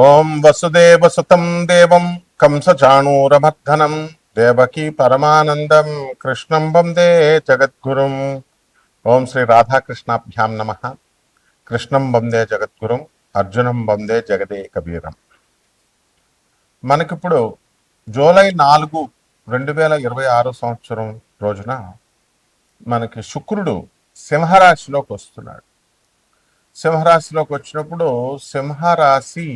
ఓం వసుదేవసుతం దేవం కంసచాణూరమర్దనం దేవకీ పరమానందం కృష్ణం వందే జగద్గురుం. ఓం శ్రీ రాధాకృష్ణాభ్యాం నమ. కృష్ణం వందే జగద్గురుం, అర్జునం వందే జగదేకవీరం. మనకిప్పుడు జూలై 4, 2026 సంవత్సరం రోజున మనకి శుక్రుడు సింహరాశిలోకి వస్తున్నాడు. సింహరాశిలోకి వచ్చినప్పుడు సింహరాశి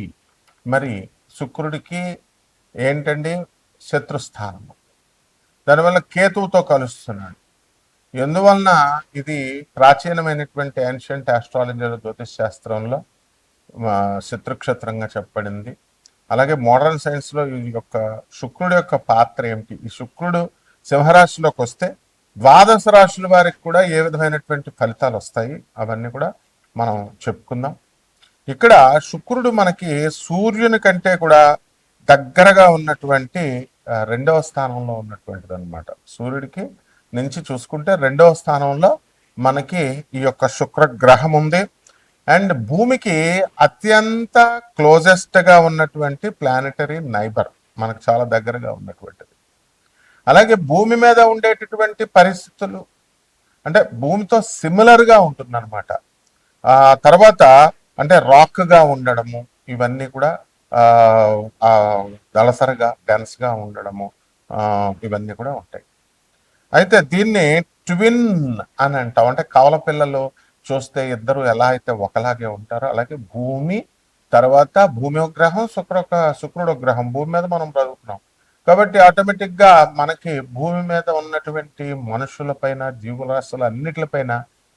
మరి శుక్రుడికి ఏంటండి శత్రుస్థానము. దానివల్ల కేతువుతో కలుస్తున్నాడు. ఎందువలన ఇది ప్రాచీనమైనటువంటి ఏన్షియంట్ ఆస్ట్రాలజీ జ్యోతిష్ శాస్త్రంలో శత్రుక్షేత్రంగా చెప్పబడింది. అలాగే మోడర్న్ సైన్స్లో ఈ యొక్క శుక్రుడి యొక్క పాత్ర ఏమిటి, ఈ శుక్రుడు సింహరాశిలోకి వస్తే ద్వాదశ రాశుల వారికి కూడా ఏ విధమైనటువంటి ఫలితాలు వస్తాయి అవన్నీ కూడా మనం చెప్పుకుందాం. ఇక్కడ శుక్రుడు మనకి సూర్యుని కంటే కూడా దగ్గరగా ఉన్నటువంటి రెండవ స్థానంలో ఉన్నటువంటిది అనమాట. సూర్యుడికి నుంచి చూసుకుంటే రెండవ స్థానంలో మనకి ఈ యొక్క శుక్ర గ్రహం ఉంది. అండ్ భూమికి అత్యంత క్లోజెస్ట్గా ఉన్నటువంటి ప్లానెటరీ నైబర్, మనకు చాలా దగ్గరగా ఉన్నటువంటిది. అలాగే భూమి మీద ఉండేటటువంటి పరిస్థితులు అంటే భూమితో సిమిలర్గా ఉంటుందన్నమాట. తర్వాత అంటే రాక్గా ఉండడము, ఇవన్నీ కూడా దళసరిగా డెన్స్గా ఉండడము, ఇవన్నీ కూడా ఉంటాయి. అయితే దీన్ని ట్విన్ అని అంటాం. అంటే కవల పిల్లలు చూస్తే ఇద్దరు ఎలా అయితే ఒకలాగే ఉంటారో అలాగే భూమి తర్వాత భూమి ఒక గ్రహం, శుక్రుడు ఒక గ్రహం. భూమి మీద మనం బ్రతుకుతున్నాం కాబట్టి ఆటోమేటిక్గా మనకి భూమి మీద ఉన్నటువంటి మనుషులపైన జీవరాశుల అన్నిటిపైన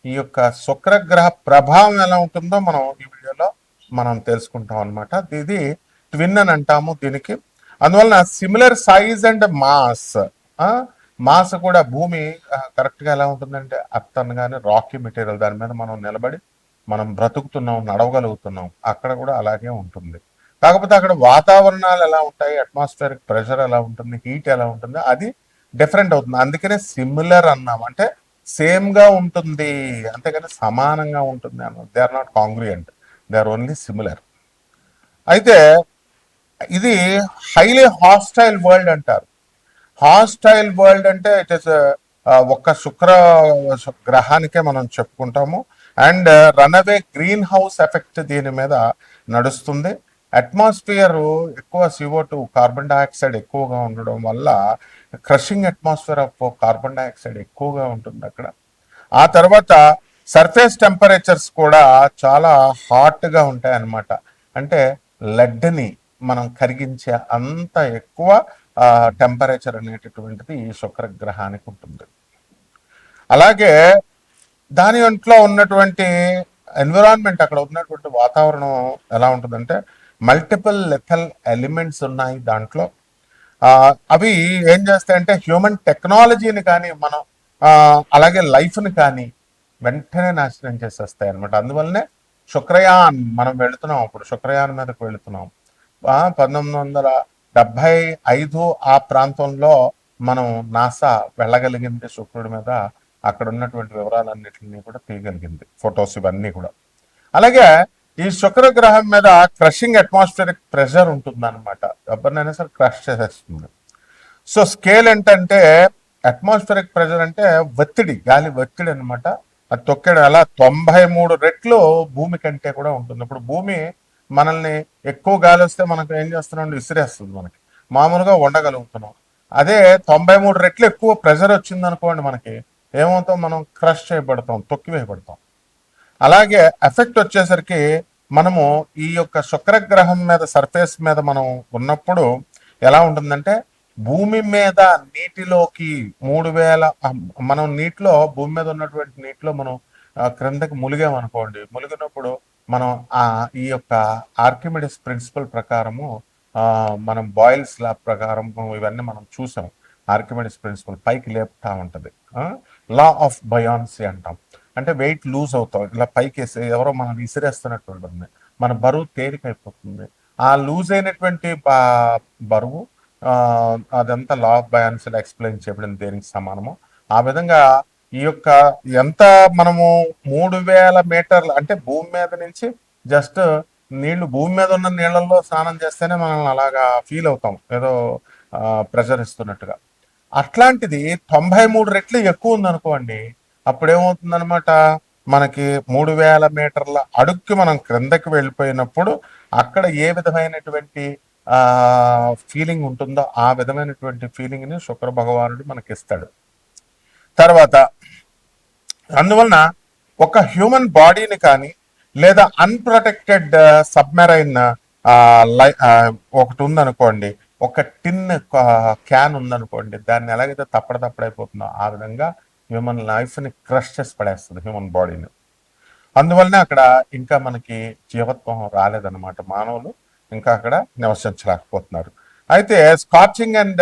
ఈ యొక్క శుక్రగ్రహ ప్రభావం ఎలా ఉంటుందో మనం ఈ వీడియోలో మనం తెలుసుకుంటాం అనమాట. ఇది ట్విన్ అని అంటాము దీనికి. అందువలన సిమిలర్ సైజ్ అండ్ మాస్ కూడా భూమి కరెక్ట్గా ఎలా ఉంటుందంటే అత్తనగానే రాకీ మెటీరియల్, దాని మీద మనం నిలబడి మనం బ్రతుకుతున్నాం, నడవగలుగుతున్నాం. అక్కడ కూడా అలాగే ఉంటుంది. కాకపోతే అక్కడ వాతావరణాలు ఎలా ఉంటాయి, అట్మాస్ఫియరిక్ ప్రెషర్ ఎలా ఉంటుంది, హీట్ ఎలా ఉంటుంది, అది డిఫరెంట్ అవుతుంది. అందుకనే సిమిలర్ అన్నాం. అంటే సేమ్ గా ఉంటుంది, అంతేగాని సమానంగా ఉంటుంది అన్న. They are not congruent, they are only similar. అయితే ఇది హైలీ హాస్టైల్ వరల్డ్ అంటారు. హాస్టైల్ వరల్డ్ అంటే ఇట్ ఇస్ ఒక్క గ్రహానికే మనం చెప్పుకుంటాము. And runaway greenhouse effect దీని మీద నడుస్తుంది. అట్మాస్ఫియర్ ఎక్కువ CO2 కార్బన్ డైఆక్సైడ్ ఎక్కువగా ఉండడం వల్ల crushing atmosphere of carbon dioxide ఎక్కువగా ఉంటుంది అక్కడ. ఆ తర్వాత సర్ఫేస్ టెంపరేచర్స్ కూడా చాలా హాట్గా ఉంటాయి అన్నమాట. అంటే లెడ్ని మనం కరిగించే అంత ఎక్కువ టెంపరేచర్ అనేటటువంటిది ఈ శుక్రగ్రహానికి ఉంటుంది. అలాగే దాని ఒంట్లో ఉన్నటువంటి ఎన్విరాన్మెంట్, అక్కడ ఉన్నటువంటి వాతావరణం ఎలా ఉంటుందంటే మల్టిపుల్ లెథల్ ఎలిమెంట్స్ ఉన్నాయి దాంట్లో. అవి ఏం చేస్తాయంటే హ్యూమన్ టెక్నాలజీని కానీ మనం అలాగే లైఫ్ని కానీ వెంటనే నాశనం చేసేస్తాయి అనమాట. అందువల్లనే శుక్రయాన్ మనం వెళుతున్నాం, ఇప్పుడు శుక్రయాన్ మీదకు వెళుతున్నాం. 1975 ఆ ప్రాంతంలో మనం నాసా వెళ్ళగలిగింది శుక్రుడి మీద. అక్కడ ఉన్నటువంటి వివరాలన్నింటినీ కూడా తీయగలిగింది, ఫొటోస్ ఇవన్నీ కూడా. అలాగే ఈ శుక్ర గ్రహం మీద క్రషింగ్ అట్మాస్ఫియరిక్ ప్రెషర్ ఉంటుంది అనమాట. ఎవరినైనా సరే క్రష్ చేసేస్తుంది. సో స్కేల్ ఏంటంటే అట్మాస్ఫియరిక్ ప్రెషర్ అంటే ఒత్తిడి, గాలి ఒత్తిడి అనమాట. అది తొక్కేయడం ఎలా 93 రెట్లు భూమి కంటే కూడా ఉంటుంది. ఇప్పుడు భూమి మనల్ని ఎక్కువ గాలి వస్తే మనకు ఏం చేస్తున్నాం, విసిరేస్తుంది. మనకి మామూలుగా ఉండగలుగుతున్నాం. అదే 93 రెట్లు ఎక్కువ ప్రెషర్ వచ్చింది అనుకోండి, మనకి ఏమవుతాం, మనం క్రష్ చేయబడతాం, తొక్కివేయబడతాం. అలాగే ఎఫెక్ట్ వచ్చేసరికి మనము ఈ యొక్క శుక్రగ్రహం మీద సర్ఫేస్ మీద మనం ఉన్నప్పుడు ఎలా ఉంటుందంటే భూమి మీద నీటిలోకి 3000 మనం నీటిలో భూమి మీద ఉన్నటువంటి నీటిలో మనం క్రిందకి ములిగామనుకోండి. ములిగినప్పుడు మనం ఈ యొక్క ఆర్కిమిడిస్ ప్రిన్సిపల్ ప్రకారము మనం బాయిల్స్ లా ప్రకారం ఇవన్నీ మనం చూసాం. ఆర్కిమిడిస్ ప్రిన్సిపల్ పైకి లేపుతా ఉంటుంది. లా ఆఫ్ బయాన్సీ అంటాం. అంటే వెయిట్ లూజ్ అవుతాం, ఇలా పైకి వేసి ఎవరో మనం విసిరేస్తున్నట్టు ఉంటుంది, మన బరువు తేలికైపోతుంది. ఆ లూజ్ అయినటువంటి బరువు అదంతా లా ఆఫ్ బయాన్సీ ఎక్స్ప్లెయిన్ చేయబడింది దేనికి సమానమో. ఆ విధంగా ఈ యొక్క ఎంత మనము 3000 మీటర్లు అంటే భూమి మీద నుంచి జస్ట్ నీళ్లు భూమి మీద ఉన్న నీళ్ళల్లో స్నానం చేస్తేనే మనం అలాగా ఫీల్ అవుతాం, ఏదో ప్రెషర్ ఇస్తున్నట్టుగా. అట్లాంటిది 93 రెట్లు ఎక్కువ ఉందనుకోండి, అప్పుడేమవుతుందనమాట, మనకి 3000 మీటర్ల అడుక్కి మనం క్రిందకి వెళ్ళిపోయినప్పుడు అక్కడ ఏ విధమైనటువంటి ఫీలింగ్ ఉంటుందో ఆ విధమైనటువంటి ఫీలింగ్ని శుక్ర భగవానుడు మనకిస్తాడు. తర్వాత అందువలన ఒక హ్యూమన్ బాడీని కానీ లేదా అన్ప్రొటెక్టెడ్ సబ్మెరైన్ ఒకటి ఉందనుకోండి, ఒక టిన్ క్యాన్ ఉందనుకోండి, దాన్ని ఎలాగైతే తప్పడైపోతుందో ఆ విధంగా హ్యూమన్ లైఫ్ని క్రష్ చేసి పడేస్తుంది హ్యూమన్ బాడీని. అందువల్లనే అక్కడ ఇంకా మనకి జీవత్వం రాలేదన్నమాట, మానవులు ఇంకా అక్కడ నివసించలేకపోతున్నారు. అయితే స్కాచింగ్ అండ్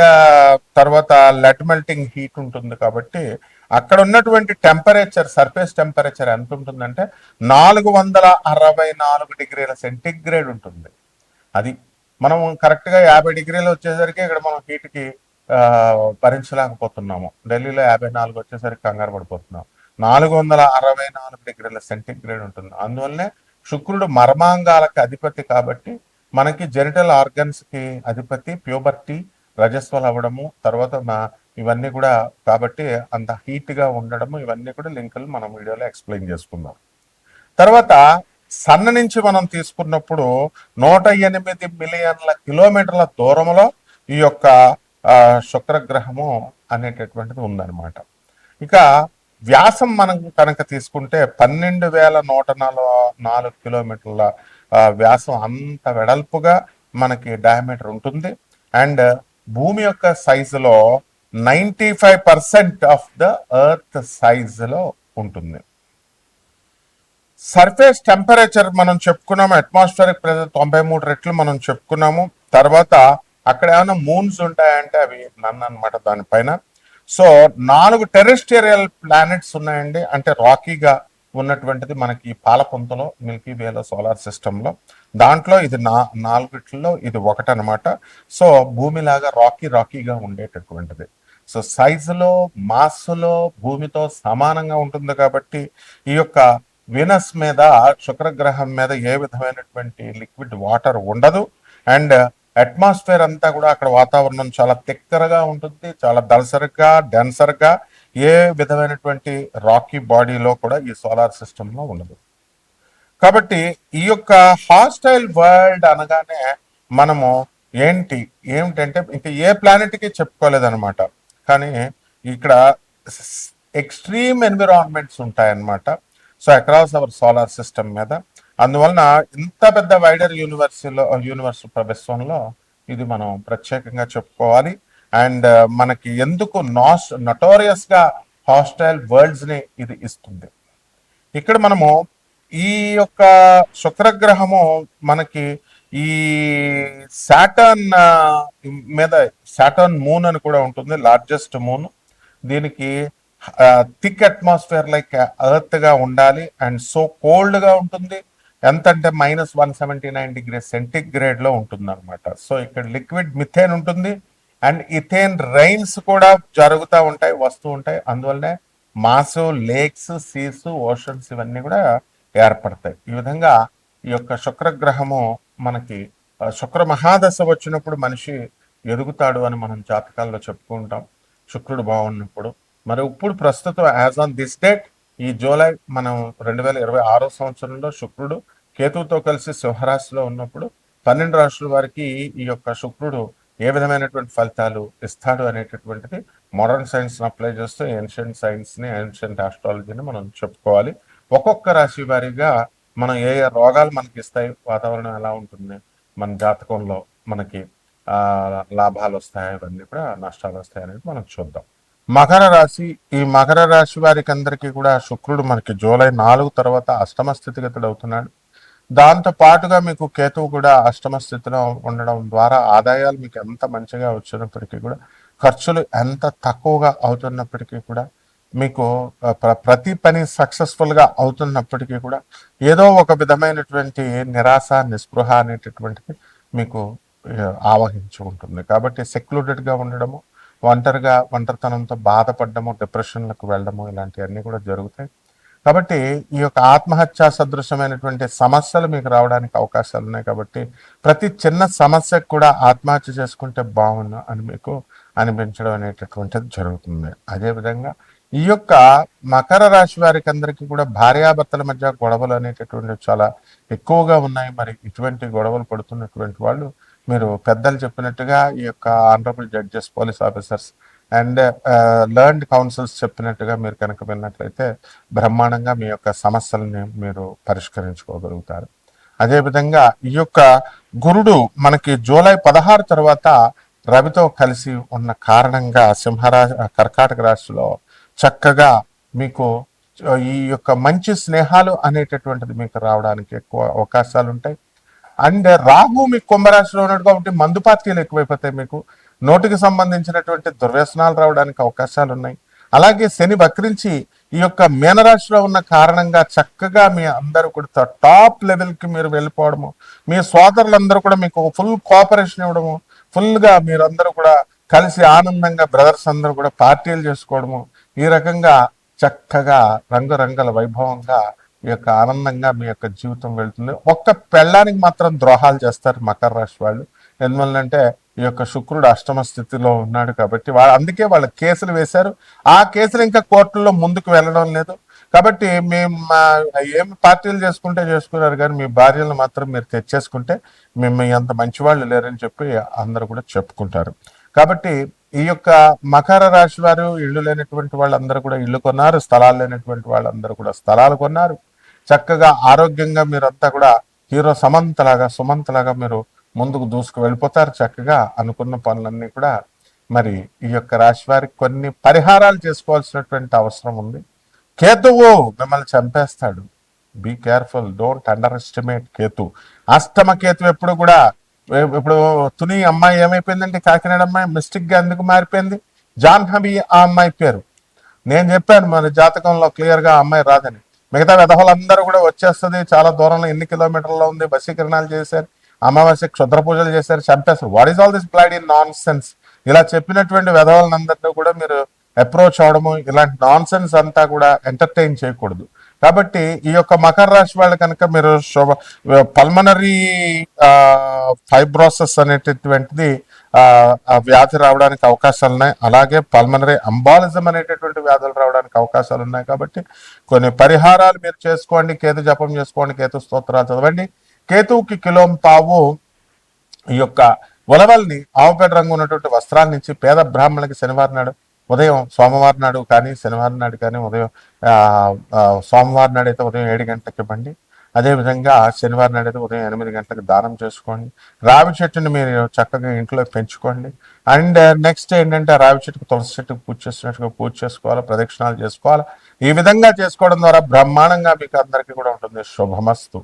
తర్వాత లెడ్ మెల్టింగ్ హీట్ ఉంటుంది కాబట్టి అక్కడ ఉన్నటువంటి టెంపరేచర్, సర్ఫేస్ టెంపరేచర్ ఎంత ఉంటుందంటే 464 డిగ్రీల సెంటిగ్రేడ్ ఉంటుంది. అది మనం కరెక్ట్గా 50 డిగ్రీలు వచ్చేసరికి ఇక్కడ మనం హీట్కి భరించలేకపోతున్నాము. ఢిల్లీలో 54 వచ్చేసరికి కంగారు పడిపోతున్నాం. 464 డిగ్రీల సెంటిగ్రేడ్ ఉంటుంది. అందువల్లనే శుక్రుడు మర్మాంగాలకు అధిపతి కాబట్టి మనకి జెనిటల్ ఆర్గన్స్కి అధిపతి, ప్యూబర్టీ, రజస్వలు అవ్వడము, తర్వాత ఇవన్నీ కూడా కాబట్టి అంత హీట్గా ఉండడము, ఇవన్నీ కూడా లింకులు మనం వీడియోలో ఎక్స్ప్లెయిన్ చేసుకుందాం. తర్వాత సన్ నుంచి మనం తీసుకున్నప్పుడు 108 మిలియన్ల కిలోమీటర్ల దూరంలో ఈ యొక్క శుక్రగ్రహము అనేటటువంటిది ఉందన్నమాట. ఇక వ్యాసం మనం కనుక తీసుకుంటే 12,104 కిలోమీటర్ల వ్యాసం, అంత వెడల్పుగా మనకి డయామీటర్ ఉంటుంది. అండ్ భూమి యొక్క సైజులో 95% ఆఫ్ ద ఎర్త్ సైజులో ఉంటుంది. సర్ఫేస్ టెంపరేచర్ మనం చెప్పుకున్నాము, అట్మాస్ఫియరిక్ ప్రెషర్ 93 రెట్లు మనం చెప్పుకున్నాము. తర్వాత అక్కడ ఏమైనా మూన్స్ ఉంటాయంటే అవి నన్ను అనమాట దానిపైన. సో 4 టెరెస్ట్రియల్ ప్లానెట్స్ ఉన్నాయండి, అంటే రాకీగా ఉన్నటువంటిది మనకి పాలపుంతలో, మిల్కీ వేలో, సోలార్ సిస్టంలో. దాంట్లో ఇది 4 ఇది ఒకటనమాట. సో భూమిలాగా రాకీగా ఉండేటటువంటిది. సో సైజులో, మాస్లో భూమితో సమానంగా ఉంటుంది కాబట్టి ఈ యొక్క వీనస్ మీద, శుక్రగ్రహం మీద ఏ విధమైనటువంటి లిక్విడ్ వాటర్ ఉండదు. అండ్ అట్మాస్ఫియర్ అంతా కూడా అక్కడ వాతావరణం చాలా తిక్కరగా ఉంటుంది, చాలా దళసరిగా, డెన్సర్గా. ఏ విధమైనటువంటి రాకీ బాడీలో కూడా ఈ సోలార్ సిస్టంలో ఉండదు. కాబట్టి ఈ యొక్క హాస్టైల్ వరల్డ్ అనగానే మనము ఏమిటంటే ఇంకా ఏ ప్లానెట్కి చెప్పుకోలేదన్నమాట. కానీ ఇక్కడ ఎక్స్ట్రీమ్ ఎన్విరాన్మెంట్స్ ఉంటాయన్నమాట. So across our solar system మీద. అందువలన ఇంత పెద్ద వైడర్ యూనివర్స్ ప్రవేశంలో ఇది మనం ప్రత్యేకంగా చెప్పుకోవాలి. అండ్ మనకి ఎందుకు నటోరియస్ గా హాస్టైల్ వరల్డ్స్ ని ఇది ఇస్తుంది. ఇక్కడ మనము ఈ యొక్క శుక్రగ్రహము మనకి ఈ సాటర్న్ మీద, సాటర్న్ మూన్ అని కూడా ఉంటుంది, లార్జెస్ట్ మూన్. దీనికి థిక్ అట్మాస్ఫియర్ లైక్ ఎర్త్ గా ఉండాలి. అండ్ సో కోల్డ్ గా ఉంటుంది. ఎంత అంటే -179 డిగ్రీ సెంటిగ్రేడ్ లో ఉంటుంది అనమాట. సో ఇక్కడ లిక్విడ్ మిథేన్ ఉంటుంది. అండ్ ఇథేన్ రైన్స్ కూడా జరుగుతూ ఉంటాయి, వస్తూ ఉంటాయి. అందువల్లనే మాసు, లేక్స్, సీస్, ఓషన్స్ ఇవన్నీ కూడా ఏర్పడతాయి. ఈ విధంగా ఈ యొక్క శుక్రగ్రహము మనకి శుక్ర మహాదశ వచ్చినప్పుడు మనిషి ఎదుగుతాడు అని మనం జాతకాల్లో చెప్పుకుంటాం, శుక్రుడు బాగున్నప్పుడు. మరి ఇప్పుడు ప్రస్తుతం యాజ్ ఆన్ దిస్ డేట్ ఈ జూలై మనం 2026 సంవత్సరంలో శుక్రుడు కేతువుతో కలిసి సింహరాశిలో ఉన్నప్పుడు 12 రాశుల వారికి ఈ యొక్క శుక్రుడు ఏ విధమైనటువంటి ఫలితాలు ఇస్తాడు అనేటటువంటిది మోడర్న్ సైన్స్ని అప్లై చేస్తూ ఏన్షియంట్ సైన్స్ని, ఏన్షియంట్ ఆస్ట్రాలజీని మనం చెప్పుకోవాలి. ఒక్కొక్క రాశి వారిగా మనం ఏ ఏ రోగాలు మనకి ఇస్తాయి, వాతావరణం ఎలా ఉంటుంది, మన జాతకంలో మనకి లాభాలు వస్తాయి, ఇవన్నీ కూడా నష్టాలు వస్తాయి అనేది మనం చూద్దాం. మకర రాశి, ఈ మకర రాశి వారికి అందరికీ కూడా శుక్రుడు మనకి జూలై 4 తర్వాత అష్టమ స్థితిగతుడు అవుతున్నాడు. దాంతో పాటుగా మీకు కేతువు కూడా అష్టమ స్థితిలో ఉండడం ద్వారా ఆదాయాలు మీకు ఎంత మంచిగా వచ్చినప్పటికీ కూడా ఖర్చులు ఎంత తక్కువగా అవుతున్నప్పటికీ కూడా మీకు ప్రతి పని సక్సెస్ఫుల్గా అవుతున్నప్పటికీ కూడా ఏదో ఒక విధమైనటువంటి నిరాశ, నిస్పృహ అనేటటువంటిది మీకు ఆవహించి ఉంటుంది. కాబట్టి సెక్లూడెడ్గా ఉండడము, ఒంటరితనంతో బాధపడము, డిప్రెషన్లకు వెళ్ళడము, ఇలాంటివన్నీ కూడా జరుగుతాయి. కాబట్టి ఈ యొక్క ఆత్మహత్యా సదృశమైనటువంటి సమస్యలు మీకు రావడానికి అవకాశాలు ఉన్నాయి. కాబట్టి ప్రతి చిన్న సమస్యకు కూడా ఆత్మహత్య చేసుకుంటే బాగుండు అని మీకు అనిపించడం అనేటటువంటిది జరుగుతుంది. అదేవిధంగా ఈ యొక్క మకర రాశి వారికి అందరికీ కూడా భార్యాభర్తల మధ్య గొడవలు అనేటటువంటివి చాలా ఎక్కువగా ఉన్నాయి. మరి ఇటువంటి గొడవలు పడుతున్నటువంటి వాళ్ళు మీరు పెద్దలు చెప్పినట్టుగా ఈ యొక్క honourable judges, police officers and learned councils చెప్పినట్టుగా మీరు కనుక విన్నట్లయితే బ్రహ్మాండంగా మీ యొక్క సమస్యల్ని మీరు పరిష్కరించుకోగలుగుతారు. అదేవిధంగా ఈ యొక్క గురుడు మనకి జూలై 16 తర్వాత రవితో కలిసి ఉన్న కారణంగా కర్కాటక రాశిలో చక్కగా మీకు ఈ యొక్క మంచి స్నేహాలు అనేటటువంటిది మీకు రావడానికి ఎక్కువ అవకాశాలు ఉంటాయి. అండ్ రాహు మీకు కుంభరాశిలో ఉన్నాడు కాబట్టి మందుపాత్రీలు ఎక్కువైపోతాయి. మీకు నోటికి సంబంధించినటువంటి దుర్వ్యసనాలు రావడానికి అవకాశాలు ఉన్నాయి. అలాగే శని వక్రించి ఈ యొక్క మీనరాశిలో ఉన్న కారణంగా చక్కగా మీ అందరూ కూడా టాప్ లెవెల్కి మీరు వెళ్ళిపోవడము, మీ సోదరులందరూ కూడా మీకు ఫుల్ కోఆపరేషన్ ఇవ్వడము, ఫుల్గా మీరందరూ కూడా కలిసి ఆనందంగా బ్రదర్స్ అందరూ కూడా పార్టీలు చేసుకోవడము, ఈ రకంగా చక్కగా రంగురంగుల వైభవంగా ఈ యొక్క ఆనందంగా మీ యొక్క జీవితం వెళ్తుంది. ఒక్క పెళ్ళానికి మాత్రం ద్రోహాలు చేస్తారు మకర రాశి వాళ్ళు. ఎందువల్లంటే ఈ యొక్క శుక్రుడు అష్టమ స్థితిలో ఉన్నాడు కాబట్టి అందుకే వాళ్ళు కేసులు వేశారు. ఆ కేసులు ఇంకా కోర్టుల్లో ముందుకు వెళ్ళడం లేదు. కాబట్టి మేము ఏమి పార్టీలు చేసుకుంటే చేసుకున్నారు, కానీ మీ భార్యలను మాత్రం మీరు తెచ్చేసుకుంటే మేము అంత మంచివాళ్ళు లేరని చెప్పి అందరూ కూడా చెప్పుకుంటారు. కాబట్టి ఈ యొక్క మకర రాశి వారు ఇళ్ళు లేనటువంటి వాళ్ళందరూ కూడా ఇళ్ళు కొన్నారు, స్థలాలు లేనటువంటి వాళ్ళందరూ కూడా స్థలాలు కొన్నారు. చక్కగా ఆరోగ్యంగా మీరంతా కూడా హీరో సుమంతలాగా మీరు ముందుకు దూసుకు వెళ్ళిపోతారు. చక్కగా అనుకున్న పనులన్నీ కూడా మరి ఈ యొక్క రాశి వారికి కొన్ని పరిహారాలు చేసుకోవాల్సినటువంటి అవసరం ఉంది. కేతువు మిమ్మల్ని చంపేస్తాడు. Be careful, don't underestimate Ketu. అష్టమ కేతు ఎప్పుడు కూడా ఇప్పుడు తుని అమ్మాయి ఏమైపోయిందంటే కాకినాడ అమ్మాయి మిస్టేక్ గా ఎందుకు మారిపోయింది? జాహ్నవి ఆ అమ్మాయి పేరు. నేను చెప్పాను మన జాతకంలో క్లియర్ గా అమ్మాయి రాదని. మిగతా విధవులందరూ కూడా వచ్చేస్తుంది, చాలా దూరంలో ఎన్ని కిలోమీటర్లో ఉంది, వశీకరణాలు చేశారు, అమావాస్య క్షుద్ర పూజలు చేశారు, చంపేస్తారు. What is all this blood in non sense? ఇలా చెప్పినటువంటి విధవులందరినీ కూడా మీరు అప్రోచ్ అవడము, ఇలాంటి నాన్ సెన్స్ అంతా కూడా ఎంటర్టైన్ చేయకూడదు. కాబట్టి ఈ యొక్క మకర రాశి వాళ్ళు కనుక మీరు పల్మనరీ ఫైబ్రోసిస్ అనేటటువంటిది వ్యాధి రావడానికి అవకాశాలు ఉన్నాయి. అలాగే పల్మనరీ అంబాలిజం అనేటటువంటి వ్యాధులు రావడానికి అవకాశాలు ఉన్నాయి. కాబట్టి కొన్ని పరిహారాలు మీరు చేసుకోండి. కేతు జపం చేసుకోండి, కేతు స్తోత్రాలు చదవండి. కేతువుకి కిలోంపావు ఈ యొక్క ఉలవల్ని ఆవుపేట రంగు ఉన్నటువంటి వస్త్రాల నుంచి పేద బ్రాహ్మణులకి శనివారం నాడు ఉదయం, సోమవారం నాడు కానీ శనివారం నాడు కానీ ఉదయం, సోమవారం నాడు అయితే ఉదయం 7 గంటలకు ఇవ్వండి. అదేవిధంగా శనివారం నాడు అయితే ఉదయం 8 గంటలకు దానం చేసుకోండి. రావి చెట్టుని మీరు చక్కగా ఇంట్లో పెంచుకోండి. అండ్ నెక్స్ట్ ఏంటంటే రావి చెట్టుకు, తులసి చెట్టుకు పూజ చేసినట్టుగా పూజ చేసుకోవాలి, ప్రదక్షిణాలు చేసుకోవాలి. ఈ విధంగా చేసుకోవడం ద్వారా బ్రహ్మాండంగా మీకు అందరికీ కూడా ఉంటుంది. శుభమస్తు.